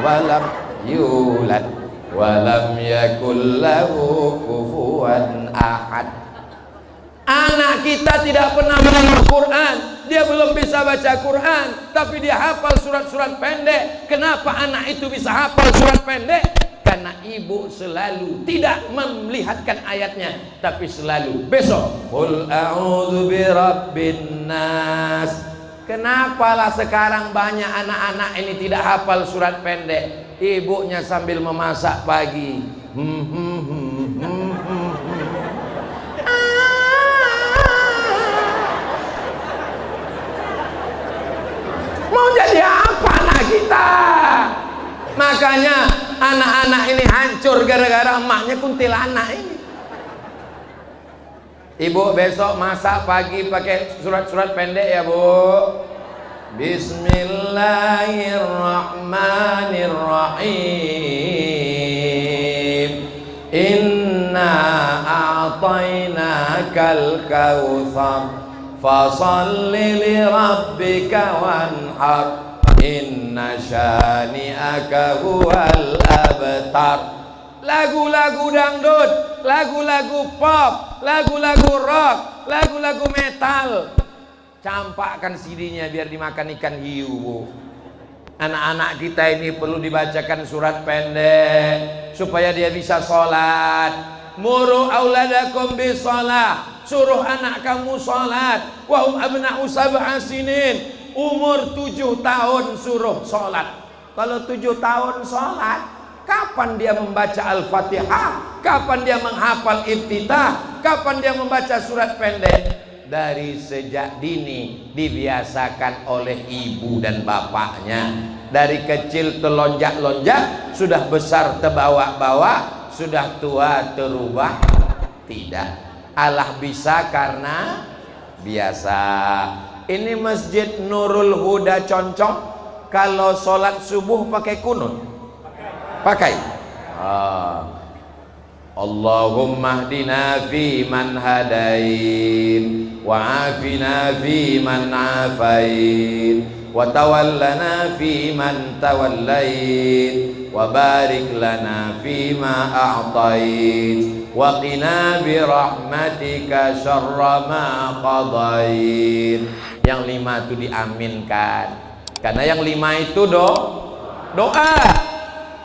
walam yulad walam yakul lahu kufuwan ahad. Anak kita tidak pernah mendengar Quran, dia belum bisa baca Quran, tapi dia hafal surat-surat pendek. Kenapa anak itu bisa hafal surat pendek? Karena ibu selalu tidak melihatkan ayatnya, tapi selalu besok qul a'udzu birabbin nas. Kenapalah sekarang banyak anak-anak ini tidak hafal surat pendek? Ibunya sambil memasak pagi, mau jadi apa anak kita? Makanya anak-anak ini hancur gara-gara emaknya kuntilanak ini. Ibu besok masak pagi pakai surat-surat pendek ya Bu. Bismillahirrahmanirrahim. Inna a'tainakal kautsar fasalli li rabbika wanhar. Inna syani'aka huwal abtar. Lagu-lagu dangdut, lagu-lagu pop, lagu-lagu rock, lagu-lagu metal. Campakkan CD-nya biar dimakan ikan hiu Bu. Anak-anak kita ini perlu dibacakan surat pendek supaya dia bisa sholat. Muru auladakum bisalah. Suruh anak kamu sholat. Wahum abna'u sab'a sinin. Umur 7 tahun suruh sholat. Kalau 7 tahun sholat, kapan dia membaca Al-Fatihah? Kapan dia menghafal Iftitah? Kapan dia membaca surat pendek? Dari sejak dini dibiasakan oleh ibu dan bapaknya. Dari kecil telonjak-lonjak, sudah besar terbawa-bawa, sudah tua terubah tidak. Allah bisa karena biasa. Ini Masjid Nurul Huda Concong, kalau sholat subuh pakai kunut? Pakai. Allahumma hdina fi man hadain, wa afina fi man afain, wa tawallana fi man tawallait, wa barik lana fi ma a'tait, wa qina bi rahmatika syarra ma qadait. Yang 5 itu diaminkan, karena yang 5 itu doa.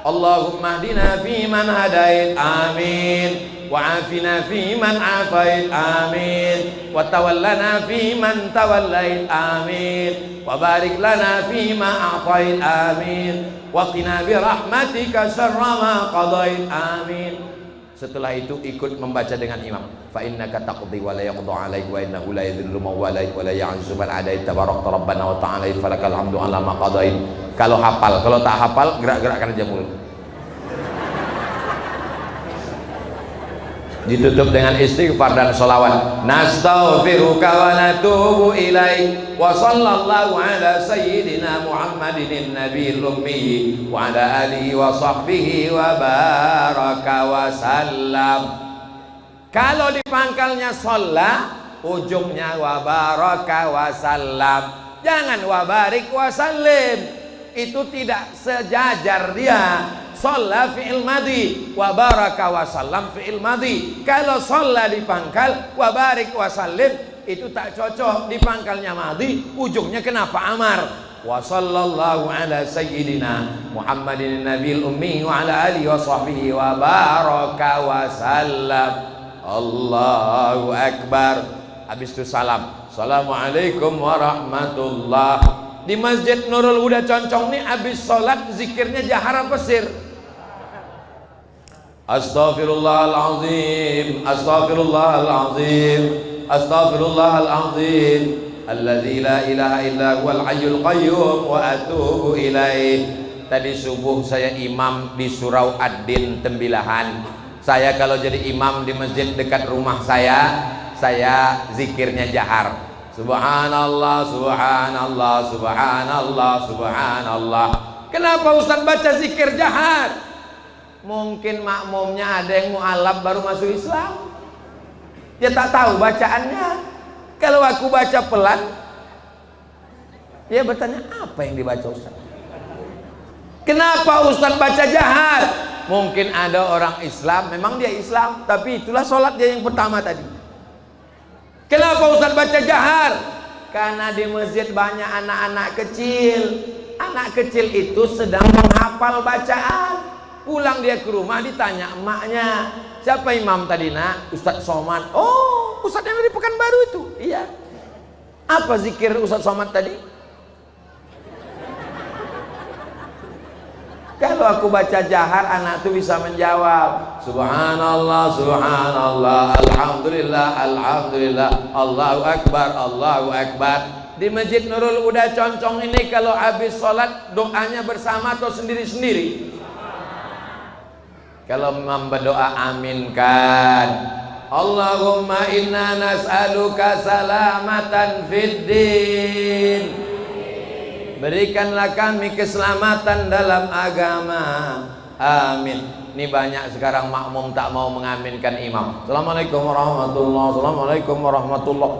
Allahumma hdina fi man hadait, amin, wa afina fi man afait, amin, wa tawallana fi man tawallait, amin, wa barik lana fi ma a'tait, amin, wa qina bi rahmatika syarra ma qadait, amin. Setelah itu ikut membaca dengan imam. Fa innaka taqdi wa la yaqda 'alaik wa innahu la yadhillu man walaik wa la ya'izzu man adait, tabarakta rabbana wa ta'ala falakal hamdu 'ala ma qadait. Kalau hafal, kalau tak hafal gerak-gerakkan aja mulut. Ditutup dengan istighfar dan sholawat. Nastaghfiruka wa natubu ilaik, wa sallallahu ala sayyidina Muhammadin nabiyil ummi wa ala alihi wa sahbihi wa baraka wa sallam. Kalau di pangkalnya sholla, ujungnya wa baraka wa sallam, jangan wa barik wa sallim. Itu tidak sejajar dia. Sholla fi'il madhi, wa baraka wa sallam fi'il madhi. Kalau sholla di pangkal, wa barik wa sallim, itu tak cocok. Di pangkalnya madhi, ujungnya kenapa amar? Wa sallallahu ala sayyidina Muhammadin nabiyil ummi wa ala alihi wa sahbihi wa baraka wa sallam. Allahu akbar. Habis itu salam. Assalamualaikum warahmatullah. Di Masjid Nurul Huda Concong nih habis sholat zikirnya jahar apa sir? Astaghfirullahalazim, astaghfirullahalazim, astaghfirullahalazim, alladzi la ilaha illa huwal hayyul qayyum wa atubu ilaih. Tadi subuh saya imam di Surau Ad-Din Tembilahan. Saya kalau jadi imam di masjid dekat rumah saya zikirnya jahar. Subhanallah, subhanallah, subhanallah, subhanallah. Kenapa Ustaz baca zikir jahar? Mungkin makmumnya ada yang mu'alaf baru masuk Islam, dia tak tahu bacaannya. Kalau aku baca pelan, dia bertanya apa yang dibaca Ustaz. Kenapa Ustaz baca jahar? Mungkin ada orang Islam, memang dia Islam, tapi itulah sholat dia yang pertama tadi. Kenapa Ustaz baca jahar? Karena di masjid banyak anak-anak kecil. Anak kecil itu sedang menghafal bacaan. Pulang dia ke rumah ditanya emaknya, siapa imam tadi nak? Ustaz Somad. Oh, Ustaz yang dari Pekanbaru itu. Iya. Apa zikir Ustaz Somad tadi? Kalau aku baca jahar, anak itu bisa menjawab Subhanallah, Subhanallah, Alhamdulillah, Alhamdulillah, Allahu Akbar, Allahu Akbar. Di Masjid Nurul Huda Concong ini kalau habis sholat doanya bersama atau sendiri-sendiri? Kalau imam berdoa aminkan. Allahumma inna nas'aluka salamatan fid din. Berikanlah kami keselamatan dalam agama. Amin. Ini banyak sekarang makmum tak mau mengaminkan imam. Assalamualaikum warahmatullahi, assalamualaikum warahmatullahi.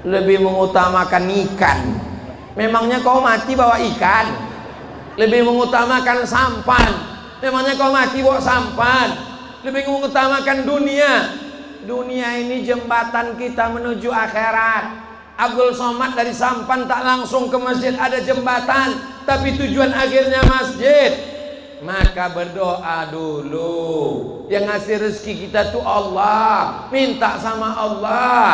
Lebih mengutamakan ikan. Memangnya kau mati bawa ikan? Lebih mengutamakan sampan. Memangnya kau mati bawa sampan? Lebih mengutamakan dunia. Dunia ini jembatan kita menuju akhirat. Abdul Somad dari Sampan tak langsung ke masjid, ada jembatan, tapi tujuan akhirnya masjid. Maka berdoa dulu. Yang ngasih rezeki kita tuh Allah. Minta sama Allah.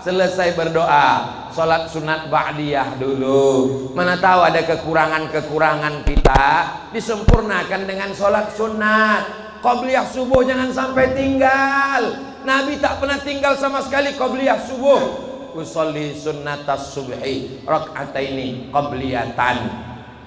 Selesai berdoa, sholat sunat ba'diyah dulu. Mana tahu ada kekurangan-kekurangan kita, disempurnakan dengan sholat sunat. Qobliyah subuh jangan sampai tinggal. Nabi tak pernah tinggal sama sekali qobliyah subuh. Usolli sunnatas subhi rak'ataini qobliyatan.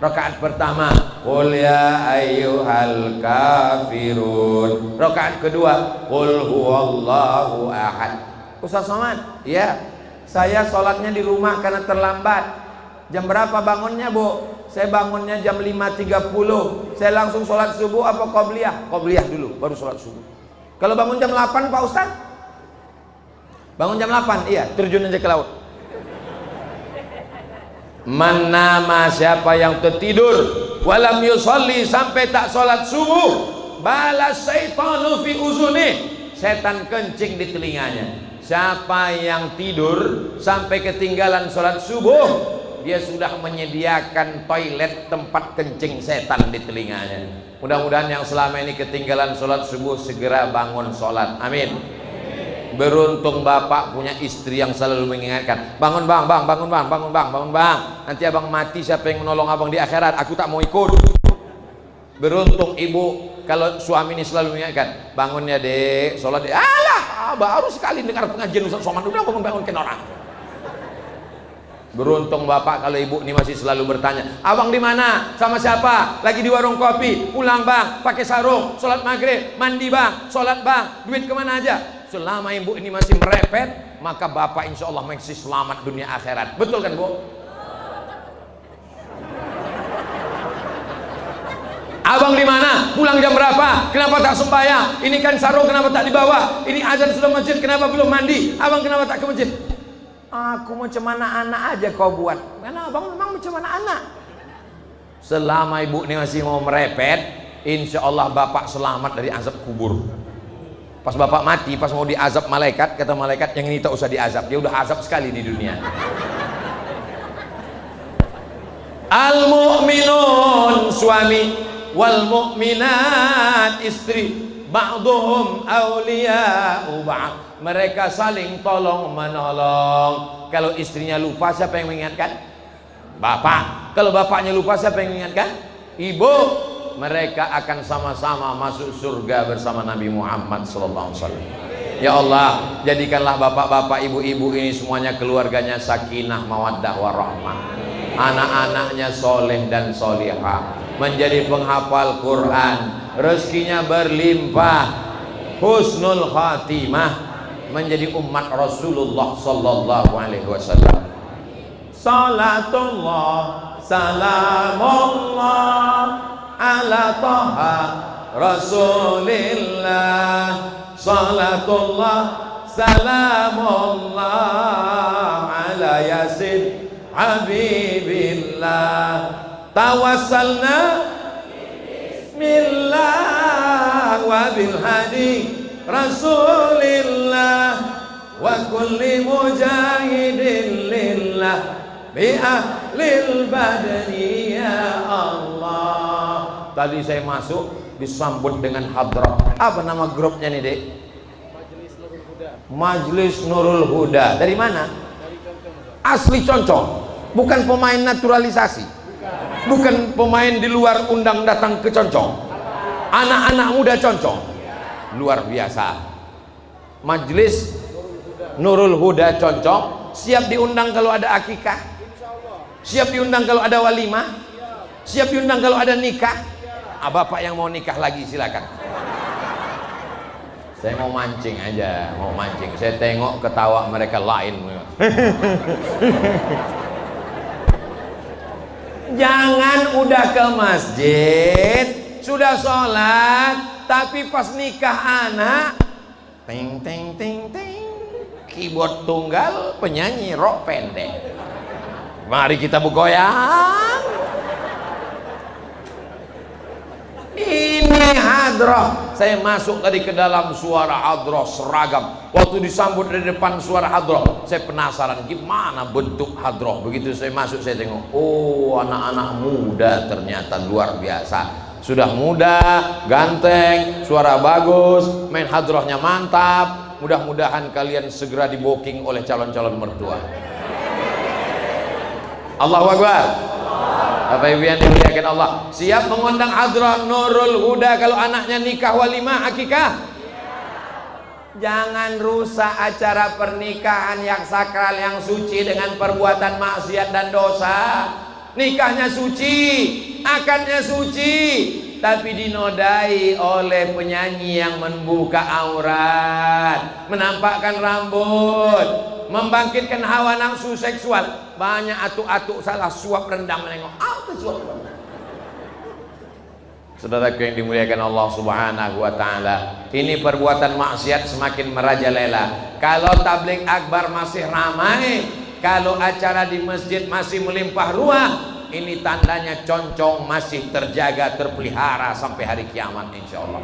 Rakaat pertama, qul ya ayyuhal kafirun. Rakaat kedua, qul huwallahu ahad. Ustaz Somad, ya, saya sholatnya di rumah karena terlambat. Jam berapa bangunnya Bu? Saya bangunnya jam 5.30. Saya langsung sholat subuh apa qobliyah? Qobliyah dulu, baru sholat subuh. Kalau bangun jam 8 Pak Ustaz? Bangun jam 8, iya, terjun aja ke laut. Man nama, siapa yang tertidur, walam yusolli, sampai tak sholat subuh, balas syaitanu fi uzuni, setan kencing di telinganya. Siapa yang tidur sampai ketinggalan sholat subuh, dia sudah menyediakan toilet tempat kencing setan di telinganya. Mudah-mudahan yang selama ini ketinggalan sholat subuh segera bangun sholat. Amin. Beruntung bapak punya istri yang selalu mengingatkan, bangun bang, bangun bang, bangun bang, bangun bang. Nanti abang mati, siapa yang menolong abang di akhirat? Aku tak mau ikut. Beruntung ibu kalau suami ini selalu mengingatkan, bangun ya dek, sholat dek. Alah, baru sekali dengar pengajian Ustaz Somad udah bangun-bangunkan orang. Beruntung bapak kalau ibu ini masih selalu bertanya, abang di mana? Sama siapa? Lagi di warung kopi. Pulang bang, pakai sarung, sholat maghrib, mandi bang, sholat bang, duit kemana aja? Selama ibu ini masih merepet, maka bapak insya Allah masih selamat dunia akhirat. Betul kan bu? Abang di mana? Pulang jam berapa? Kenapa tak sembahyang? Ini kan sarung kenapa tak dibawa? Ini azan sudah masjid kenapa belum mandi? Abang kenapa tak ke masjid? Aku macam mana anak aja kau buat. Karena abang memang macam mana anak. Selama ibu ini masih mau merepet, insya Allah bapak selamat dari azab kubur. Pas bapak mati, pas mau diazab malaikat, kata malaikat yang ini tak usah diazab, dia udah azab sekali di dunia. Al mu'minun suami, wal mu'minat istri, ba'duhum awliya'u ba'd. Mereka saling tolong menolong. Kalau istrinya lupa, siapa yang mengingatkan? Bapak. Kalau bapaknya lupa, siapa yang mengingatkan? Ibu. Mereka akan sama-sama masuk surga bersama Nabi Muhammad SAW. Ya Allah, jadikanlah bapak-bapak, ibu-ibu ini semuanya keluarganya sakinah, mawaddah, warahmah. Anak-anaknya soleh dan solihah, menjadi penghafal Quran, rezekinya berlimpah, husnul khatimah, menjadi umat Rasulullah sallallahu alaihi wasallam. Salatullah salamullah ala taha Rasulillah. Salatullah salamullah ala yasin habibillah. Tawassalna bismillah wa bil hadi Rasulillah wa kulli mujahidin lillah bi ahlil badri ya Allah. Tadi saya masuk disambut dengan hadrah. Apa nama grupnya nih dek? Majelis Nurul Huda. Dari mana? Asli Concong. Bukan pemain naturalisasi. Bukan pemain di luar undang datang ke Concong. Anak-anak muda Concong. Luar biasa. Majelis Nurul Huda Concong siap diundang kalau ada akikah, siap diundang kalau ada walimah, siap diundang kalau ada nikah. Bapak yang mau nikah lagi silakan. Saya mau mancing aja, mau mancing. Saya tengok ketawa mereka lain. Jangan udah ke masjid, sudah sholat, tapi pas nikah anak, ting ting ting ting, keyboard tunggal, penyanyi rok pendek. Mari kita bergoyang. Ini hadrah. Saya masuk tadi ke dalam suara hadrah seragam. Waktu disambut dari depan suara hadrah, saya penasaran gimana bentuk hadrah. Begitu saya masuk, saya tengok, oh anak-anak muda ternyata luar biasa. Sudah muda, ganteng, suara bagus, main hadrahnya mantap. Mudah-mudahan kalian segera di-booking oleh calon-calon mertua. Allahu Akbar. Bapak Ibu yang dimuliakan Allah, siap mengundang hadrah Nurul Huda kalau anaknya nikah, walimah, akikah? Jangan rusak acara pernikahan yang sakral, yang suci dengan perbuatan maksiat dan dosa. Nikahnya suci, akadnya suci, tapi dinodai oleh penyanyi yang membuka aurat, menampakkan rambut, membangkitkan hawa nafsu seksual. Banyak atuk-atuk salah suap rendang menengok. Apa suap rendang? Saudaraku yang dimuliakan Allah Subhanahu wa taala, ini perbuatan maksiat semakin merajalela. Kalau tabligh akbar masih ramai, Kalau acara di masjid masih melimpah ruah, ini tandanya concong masih terjaga, terpelihara sampai hari kiamat insya Allah.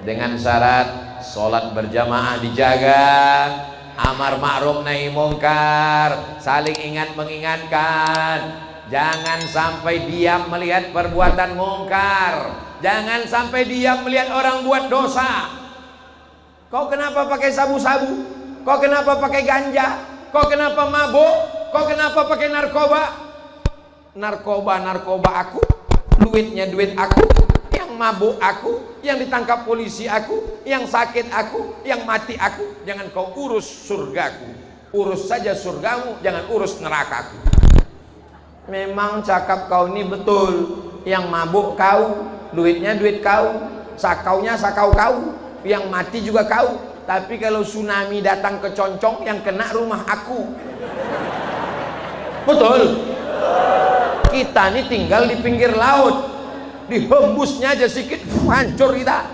Dengan syarat sholat berjamaah dijaga, amar ma'ruf nahi mungkar, saling ingat mengingatkan. Jangan sampai diam melihat perbuatan mungkar, jangan sampai diam melihat orang buat dosa. Kau kenapa pakai sabu-sabu? Kau kenapa pakai ganja? Kau kenapa mabuk? Kau kenapa pakai narkoba? Narkoba aku, duitnya duit aku, yang mabuk aku, yang ditangkap polisi aku, yang sakit aku, yang mati aku. Jangan kau urus surgaku, urus saja surgamu, jangan urus nerakaku. Memang cakap kau ini betul, yang mabuk kau, duitnya duit kau, sakaunya sakau kau, yang mati juga kau. Tapi kalau tsunami datang ke concong, yang kena rumah aku. Betul. Kita ini tinggal di pinggir laut, dihembusnya aja sedikit hancur kita.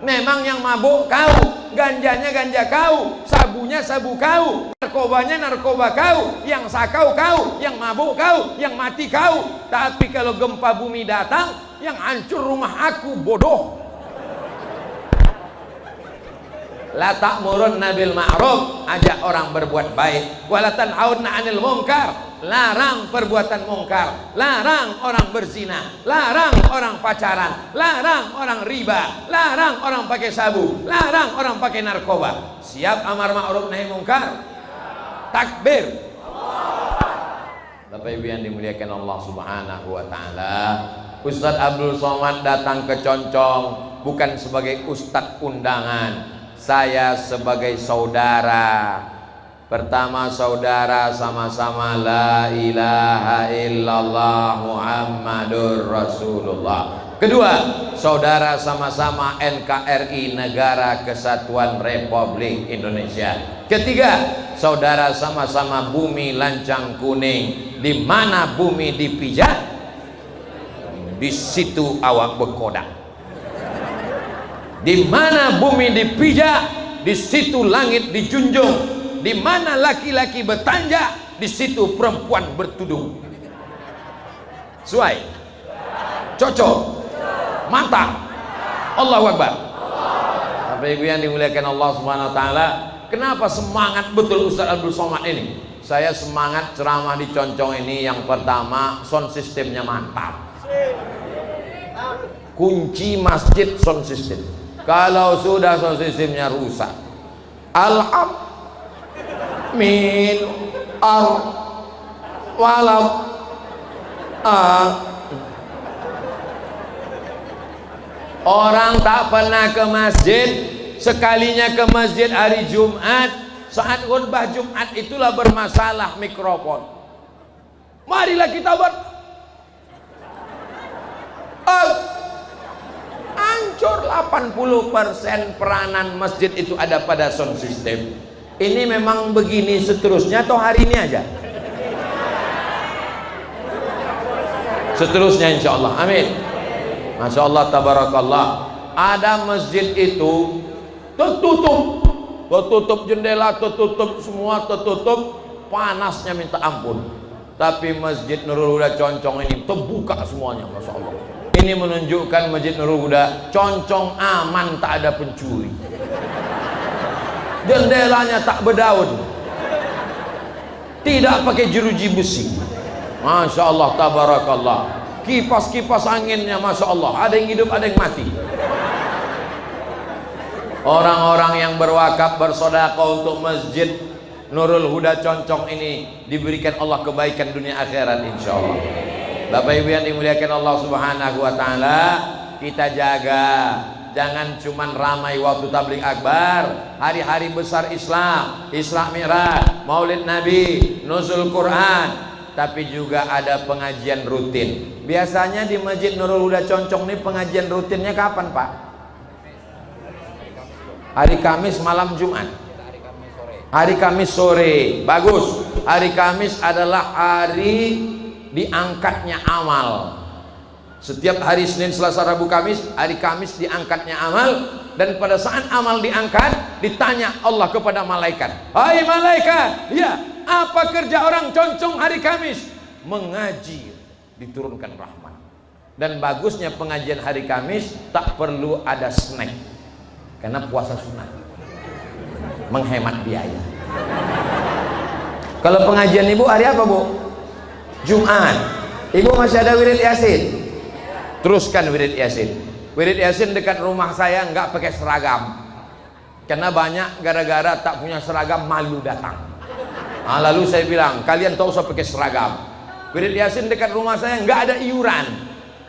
Memang yang mabuk kau, ganjanya ganja kau, sabunya sabu kau, narkobanya narkoba kau, yang sakau kau, yang mabuk kau, yang mati kau. Tapi kalau gempa bumi datang, yang hancur rumah aku, bodoh. La ta'murunna bil ma'ruf, ajak orang berbuat baik. Wa la tanhauna 'anil munkar, larang perbuatan mungkar, larang orang berzina, larang orang pacaran, larang orang riba, larang orang pakai sabu, larang orang pakai narkoba. Siap amar ma'ruf nahi mungkar? Takbir. Bapak Ibu yang dimuliakan Allah Subhanahu wa taala, Ustadz Abdul Somad datang ke Concong bukan sebagai ustadz undangan. Saya sebagai saudara. Pertama, saudara sama-sama la ilaha illallah Muhammadur Rasulullah. Kedua, saudara sama-sama NKRI, Negara Kesatuan Republik Indonesia. Ketiga, saudara sama-sama bumi lancang kuning. Di mana bumi dipijak, di situ awak berkodak. Di mana bumi dipijak, di situ langit dijunjung. Di mana laki-laki bertanjak, di situ perempuan bertudung. Suai, cocok, mantap. Allahu Akbar. Bapak Ibu yang dimuliakan Allah Subhanahu wa taala, kenapa semangat betul Ustaz Abdul Somad ini? Saya semangat ceramah di Concong ini. Yang pertama, sound systemnya mantap. Kunci masjid sound system. Kalau sudah sound systemnya rusak, orang tak pernah ke masjid, sekalinya ke masjid hari Jumat, saat khutbah Jumat itulah bermasalah mikrofon. Marilah kita hancur. 80% peranan masjid itu ada pada sound system. Ini memang begini seterusnya atau hari ini aja? Seterusnya insya Allah, amin. Masya Allah, tabarakallah. Ada masjid itu tertutup jendela, tertutup semua, tertutup, panasnya minta ampun. Tapi masjid Nurul Huda Concong ini terbuka semuanya, Masya Allah. Ini menunjukkan masjid Nurul Huda Concong aman, tak ada pencuri. Jendelanya tak berdaun, tidak pakai jeruji besi. Masya Allah, tabarakallah. Kipas-kipas anginnya, Masya Allah, ada yang hidup, ada yang mati. Orang-orang yang berwakaf, bersedekah untuk masjid Nurul Huda Concong ini diberikan Allah kebaikan dunia akhirat insya Allah. Bapak Ibu yang dimuliakan Allah Subhanahu wa taala, kita jaga. Jangan cuman ramai waktu tabligh akbar, hari-hari besar Islam, Isra Mi'raj, Maulid Nabi, Nuzul Quran, tapi juga ada pengajian rutin. Biasanya di Masjid Nurul Huda Concong ini pengajian rutinnya kapan, Pak? Hari Kamis malam Jumat. Hari Kamis sore. Bagus. Hari Kamis adalah hari diangkatnya amal. Setiap hari Senin, Selasa, Rabu, Kamis, hari Kamis diangkatnya amal. Dan pada saat amal diangkat, ditanya Allah kepada malaikat, hai malaikat, ya, apa kerja orang concong hari Kamis? Mengaji, diturunkan rahmat. Dan bagusnya pengajian hari Kamis tak perlu ada snack, karena puasa sunat, menghemat biaya. Kalau pengajian ibu hari apa, Bu? Jumat. Ibu masih ada wirid Yasin? Teruskan wirid Yasin. Wirid Yasin dekat rumah saya nggak pakai seragam, karena banyak gara-gara tak punya seragam malu datang. Lalu saya bilang, kalian tak usah pakai seragam. Wirid Yasin dekat rumah saya nggak ada iuran,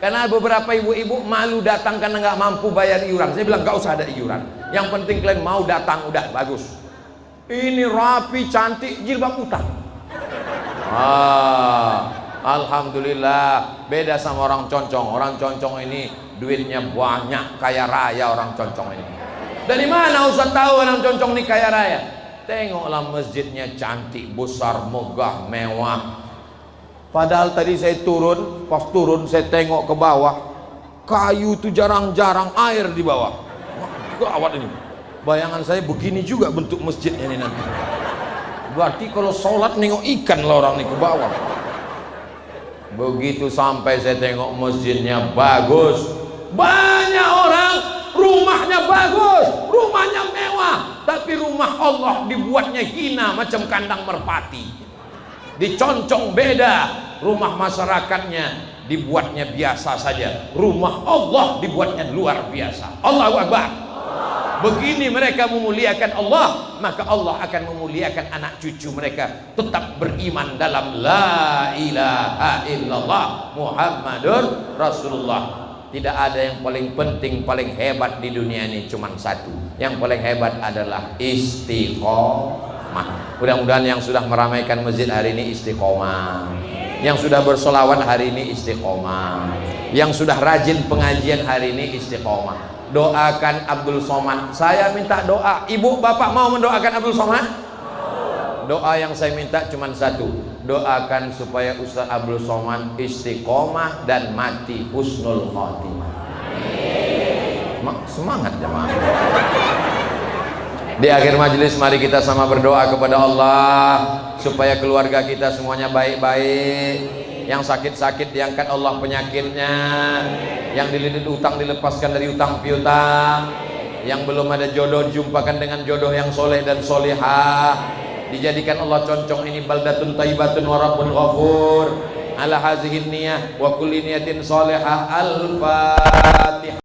karena beberapa ibu-ibu malu datang karena nggak mampu bayar iuran. Saya bilang nggak usah ada iuran, yang penting kalian mau datang, udah bagus. Ini rapi, cantik, jilbab utang. Alhamdulillah, beda sama orang concong. Orang concong ini duitnya banyak, kaya raya orang concong ini. Dari mana Ustaz tahu orang concong ini kaya raya? Tengoklah masjidnya cantik, besar, megah, mewah. Padahal tadi saya turun, pas turun saya tengok ke bawah, kayu itu jarang-jarang, air di bawah. Gawat ini. Bayangan saya begini juga bentuk masjidnya ini nanti. Berarti kalau sholat nengok ikan lah orang ini ke bawah. Begitu sampai saya tengok masjidnya bagus, banyak orang rumahnya bagus, rumahnya mewah, tapi rumah Allah dibuatnya hina macam kandang merpati. Diconcong beda, rumah masyarakatnya dibuatnya biasa saja, rumah Allah dibuatnya luar biasa. Allahu Akbar. Begini mereka memuliakan Allah, maka Allah akan memuliakan anak cucu mereka. Tetap beriman dalam la ilaha illallah Muhammadur Rasulullah. Tidak ada yang paling penting, paling hebat di dunia ini, cuma satu. Yang paling hebat adalah istiqomah. Mudah-mudahan yang sudah meramaikan masjid hari ini istiqomah, yang sudah bersolawat hari ini istiqomah, yang sudah rajin pengajian hari ini istiqomah. Doakan Abdul Somad. Saya minta doa. Ibu bapak mau mendoakan Abdul Somad? Doa yang saya minta cuma satu, doakan supaya Ustaz Abdul Somad istiqomah dan mati husnul khotimah. Semangat jemaah. Di akhir majelis mari kita sama berdoa kepada Allah supaya keluarga kita semuanya baik-baik. Yang sakit-sakit diangkat Allah penyakitnya, yang dililit utang dilepaskan dari utang piutang, yang belum ada jodoh jumpakan dengan jodoh yang soleh dan solehah. Dijadikan Allah concong ini baldatun thayyibatun wa rabbun ghafur. Ala hazihin niyah wa kulli niyatin solehah. Al-Fatihah.